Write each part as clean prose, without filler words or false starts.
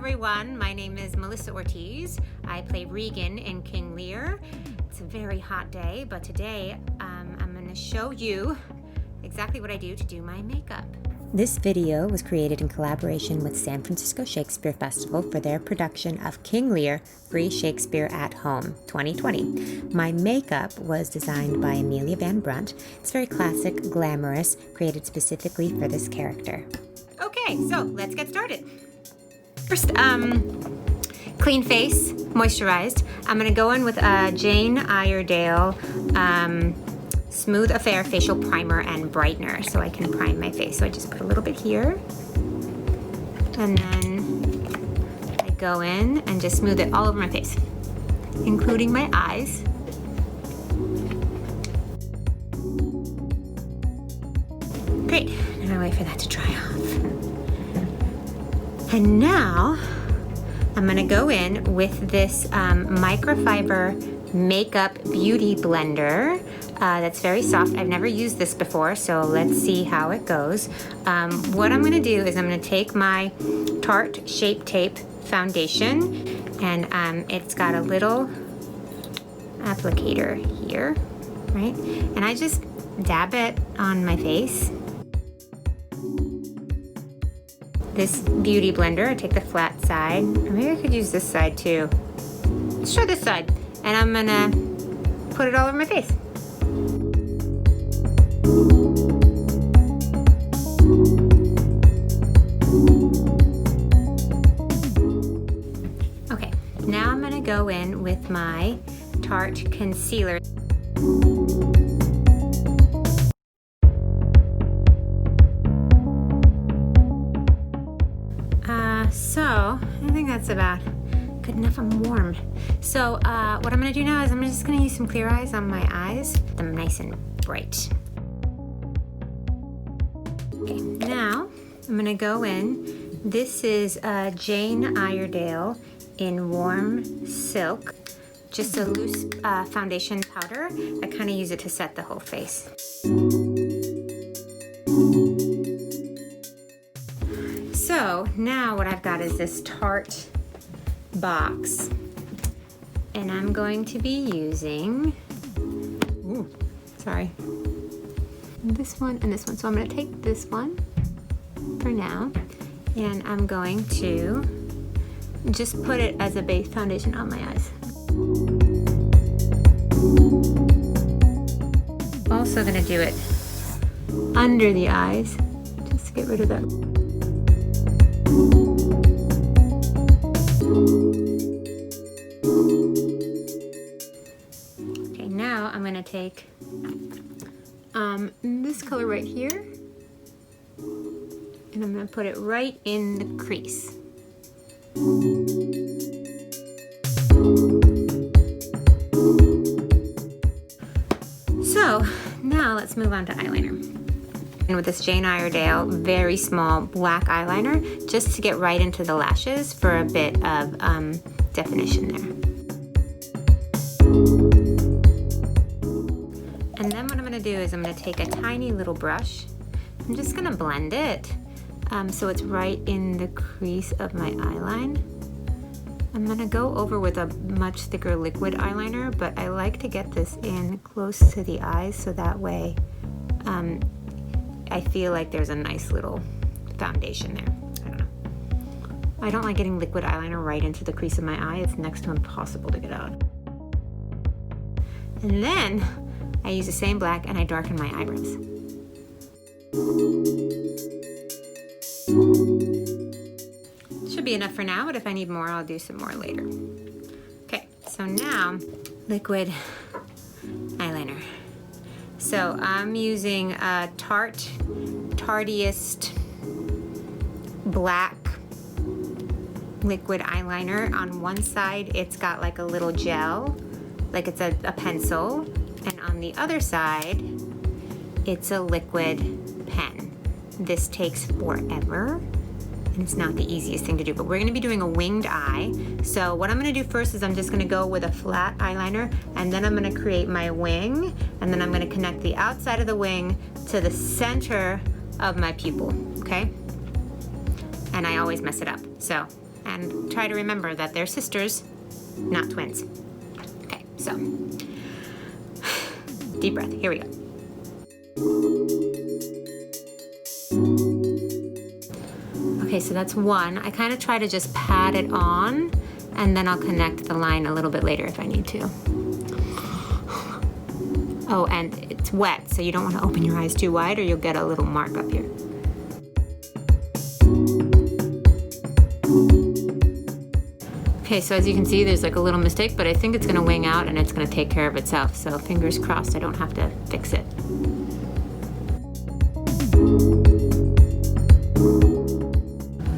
everyone, my name is Melissa Ortiz. I play Regan in King Lear. It's a very hot day, but today I'm going to show you exactly what I do to do my makeup. This video was created in collaboration with San Francisco Shakespeare Festival for their production of King Lear, Free Shakespeare at Home 2020. My makeup was designed by Amelia Van Brunt. It's very classic, glamorous, created specifically for this character. Okay, so let's get started. First, clean face, moisturized. I'm gonna go in with Jane Iredale Smooth Affair Facial Primer and Brightener so I can prime my face. So I just put a little bit here. And then I go in and just smooth it all over my face, including my eyes. Great, now I wait for that to dry off. And now I'm gonna go in with this microfiber makeup beauty blender that's very soft. I've never used this before, so let's see how it goes. What I'm gonna do is I'm gonna take my Tarte Shape Tape foundation, and it's got a little applicator here, right? And I just dab it on my face. This beauty blender, I take the flat side, or maybe I could use this side too. Let's try this side. And I'm gonna put it all over my face. Okay, now I'm gonna go in with my Tarte concealer. So I think that's about good enough. I'm warm. So what I'm gonna do now is I'm just gonna use some clear eyes on my eyes. Them nice and bright. Okay, now I'm gonna go in. This is Jane Iredale in Warm Silk. Just a loose foundation powder. I kind of use it to set the whole face. So now what I've got is this Tarte box, and I'm going to be using, this one and this one. So I'm going to take this one for now, and I'm going to just put it as a base foundation on my eyes. Also going to do it under the eyes, just to get rid of that. Okay, now I'm gonna take this color right here, and I'm gonna put it right in the crease. So now let's move on to eyeliner. And with this Jane Iredale very small black eyeliner, just to get right into the lashes for a bit of definition there. And then what I'm gonna do is I'm gonna take a tiny little brush. I'm just gonna blend it so it's right in the crease of my eyeline. I'm gonna go over with a much thicker liquid eyeliner, but I like to get this in close to the eyes so that way I feel like there's a nice little foundation there. I don't know. I don't like getting liquid eyeliner right into the crease of my eye. It's next to impossible to get out. And then I use the same black and I darken my eyebrows. Should be enough for now, but if I need more, I'll do some more later. Okay, so now liquid eyeliner. So I'm using a Tarteist black liquid eyeliner. On one side, it's got like a little gel, like it's a pencil. And on the other side, it's a liquid pen. This takes forever, and it's not the easiest thing to do, but we're gonna be doing a winged eye. So what I'm gonna do first is I'm just gonna go with a flat eyeliner, and then I'm gonna create my wing, and then I'm gonna connect the outside of the wing to the center of my pupil, okay? And I always mess it up. So and try to remember that they're sisters, not twins. Okay, so deep breath. Here we go. Okay, so that's one. I kind of try to just pat it on, and then I'll connect the line a little bit later if I need to. Oh, and it's wet, so you don't want to open your eyes too wide or you'll get a little mark up here. Okay, so as you can see, there's like a little mistake, but I think it's gonna wing out and it's gonna take care of itself. So fingers crossed I don't have to fix it.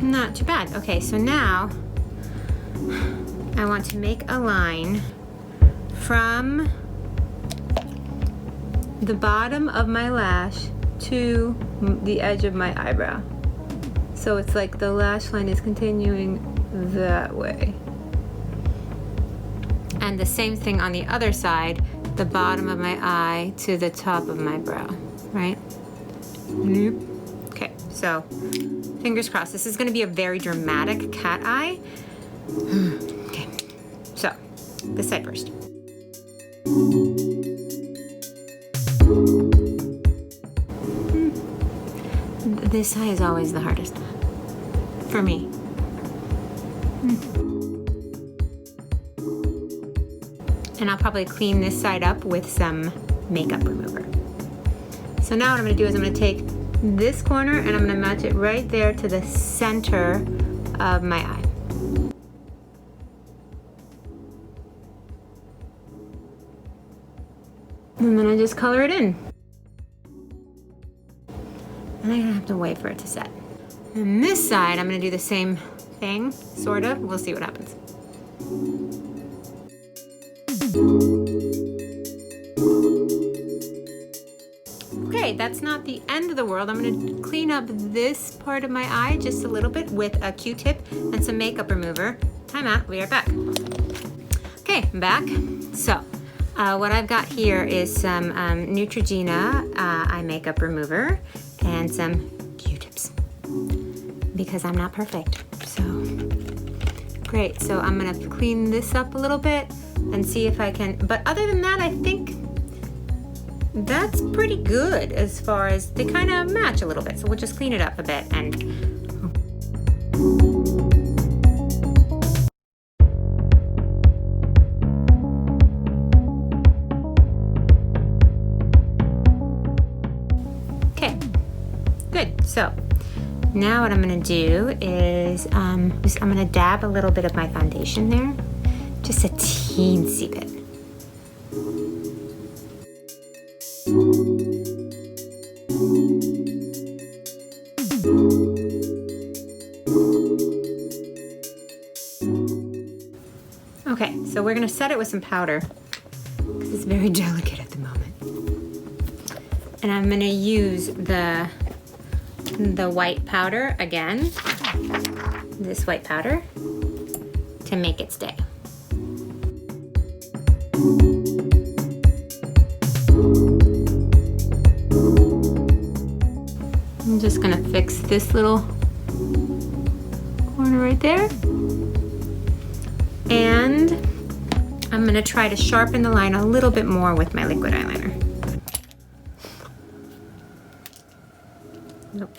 Not too bad. Okay, so now I want to make a line from the bottom of my lash to the edge of my eyebrow. So it's like the lash line is continuing that way. And the same thing on the other side, the bottom of my eye to the top of my brow, right? Okay, so fingers crossed. This is gonna be a very dramatic cat eye. Okay, so this side first. This eye is always the hardest for me. And I'll probably clean this side up with some makeup remover. So now what I'm gonna do is I'm gonna take this corner and I'm gonna match it right there to the center of my eye. And then I just color it in. And I'm gonna have to wait for it to set. And this side, I'm gonna do the same thing, sort of. We'll see what happens. Okay, that's not the end of the world. I'm gonna clean up this part of my eye just a little bit with a Q-tip and some makeup remover. Time out, we are back. Okay, I'm back. So, what I've got here is some Neutrogena eye makeup remover and some Q-tips because I'm not perfect. So, great. So I'm gonna clean this up a little bit and see if I can, but other than that, I think that's pretty good as far as they kind of match a little bit. So we'll just clean it up a bit and okay, good. So now what I'm gonna do is I'm gonna dab a little bit of my foundation there, just a teensy bit. Okay, so we're gonna set it with some powder because it's very delicate at the moment. And I'm gonna use the white powder again, this white powder, to make it stay. I'm just gonna fix this little corner right there. And I'm gonna try to sharpen the line a little bit more with my liquid eyeliner. Nope.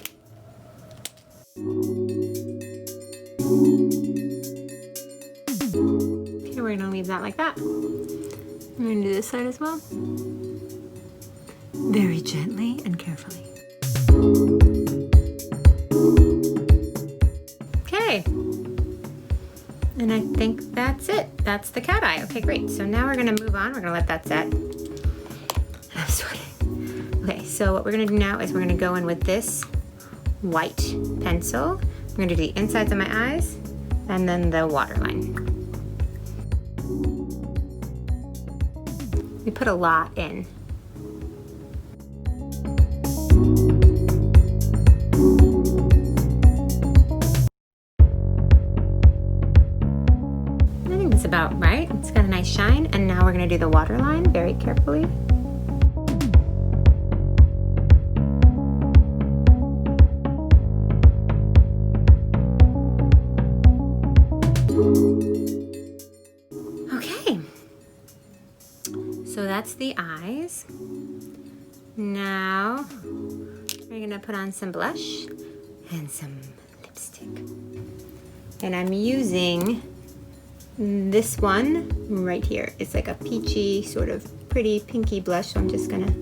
Okay, we're gonna leave that like that. I'm gonna do this side as well. Very gently and carefully. Okay. And I think that's it. That's the cat eye. Okay, great. So now we're gonna move on. We're gonna let that set. I'm sweating. Okay, so what we're gonna do now is we're gonna go in with this white pencil. I'm gonna do the insides of my eyes and then the waterline. We put a lot in. It's about right. It's got a nice shine. And now we're gonna do the waterline very carefully. that's the eyes. Now we're gonna put on some blush and some lipstick. And I'm using this one right here. It's like a peachy, sort of pretty pinky blush, so I'm just gonna...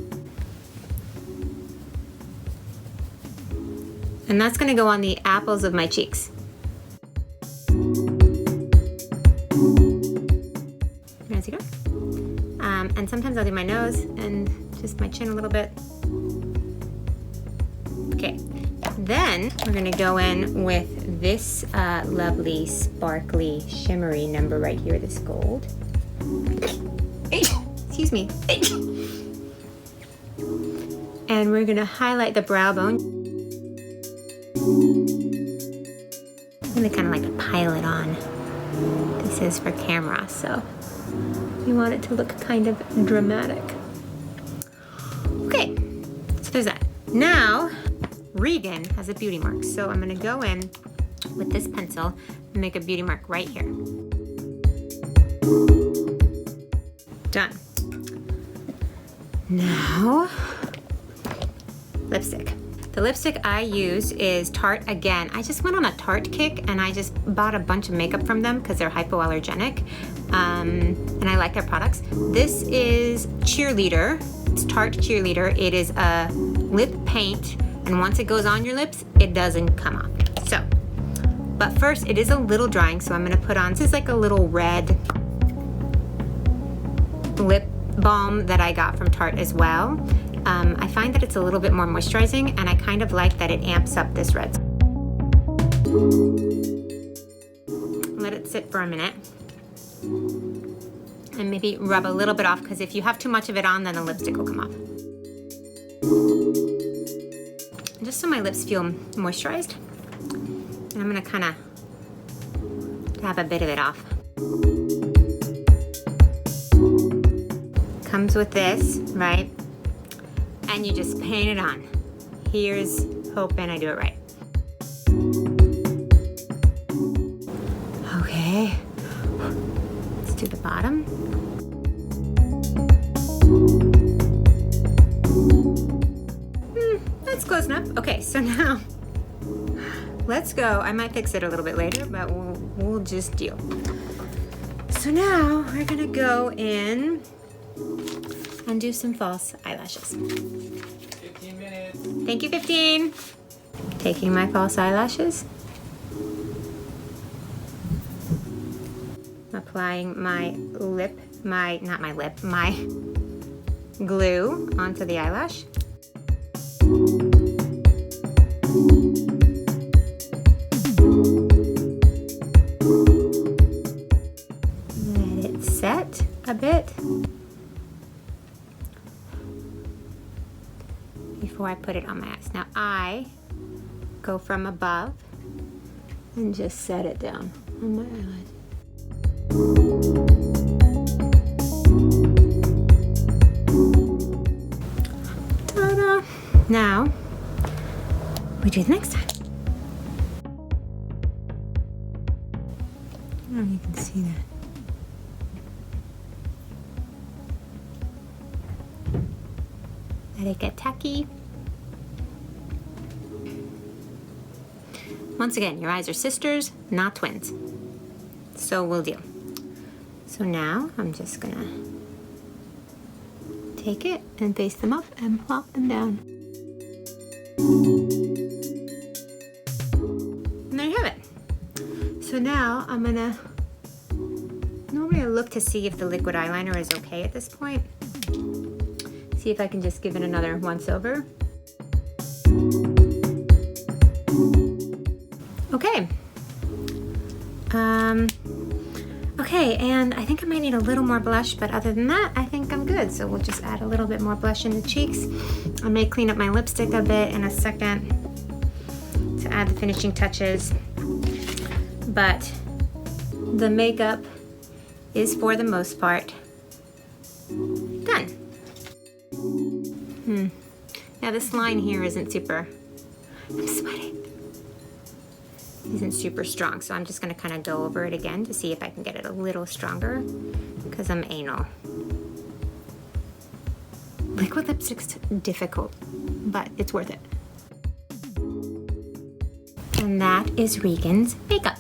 And that's gonna go on the apples of my cheeks. As you go. And sometimes I'll do my nose and just my chin a little bit. Okay, then we're gonna go in with this lovely, sparkly, shimmery number right here, this gold. Excuse me. And we're gonna highlight the brow bone. I'm gonna kind of like pile it on. This is for camera, so you want it to look kind of dramatic. Okay, so there's that. Now, Regan has a beauty mark, so I'm gonna go in with this pencil and make a beauty mark right here. Done. Now, lipstick. The lipstick I use is Tarte again. I just went on a Tarte kick and I just bought a bunch of makeup from them because they're hypoallergenic. And I like their products. This is Cheerleader. It's Tarte Cheerleader. It is a lip paint, and once it goes on your lips, it doesn't come off. So, but first it is a little drying, so I'm gonna put on, this is like a little red lip balm that I got from Tarte as well. I find that it's a little bit more moisturizing, and I kind of like that it amps up this red. Let it sit for a minute. And maybe rub a little bit off, because if you have too much of it on, then the lipstick will come off. Just so my lips feel moisturized. And I'm gonna kind of dab a bit of it off. Comes with this, right? And you just paint it on. Here's hoping I do it right. Okay, let's do the bottom. That's close enough. Okay, so now let's go. I might fix it a little bit later, but we'll just deal. So now we're gonna go in and do some false eyelashes. 15 minutes. Thank you, 15. Taking my false eyelashes. Applying my glue onto the eyelash. Let it set a bit before I put it on my eyes. Now I go from above and just set it down on my eyelash. Ta-da! Now we do the next time. Oh, you can see that. Let it get tacky. Once again, your eyes are sisters, not twins. So we'll deal. So now I'm just gonna take it and face them up and plop them down. And there you have it. So now I'm gonna, normally I look to see if the liquid eyeliner is okay at this point. See if I can just give it another once over. Okay. Okay, and I think I might need a little more blush, but other than that, I think I'm good. So we'll just add a little bit more blush in the cheeks. I may clean up my lipstick a bit in a second to add the finishing touches. But the makeup is, for the most part, done. Now this line here isn't super, I'm sweating. Isn't super strong, so I'm just gonna kind of go over it again to see if I can get it a little stronger, because I'm anal. Liquid lipstick's difficult, but it's worth it. And that is Regan's makeup.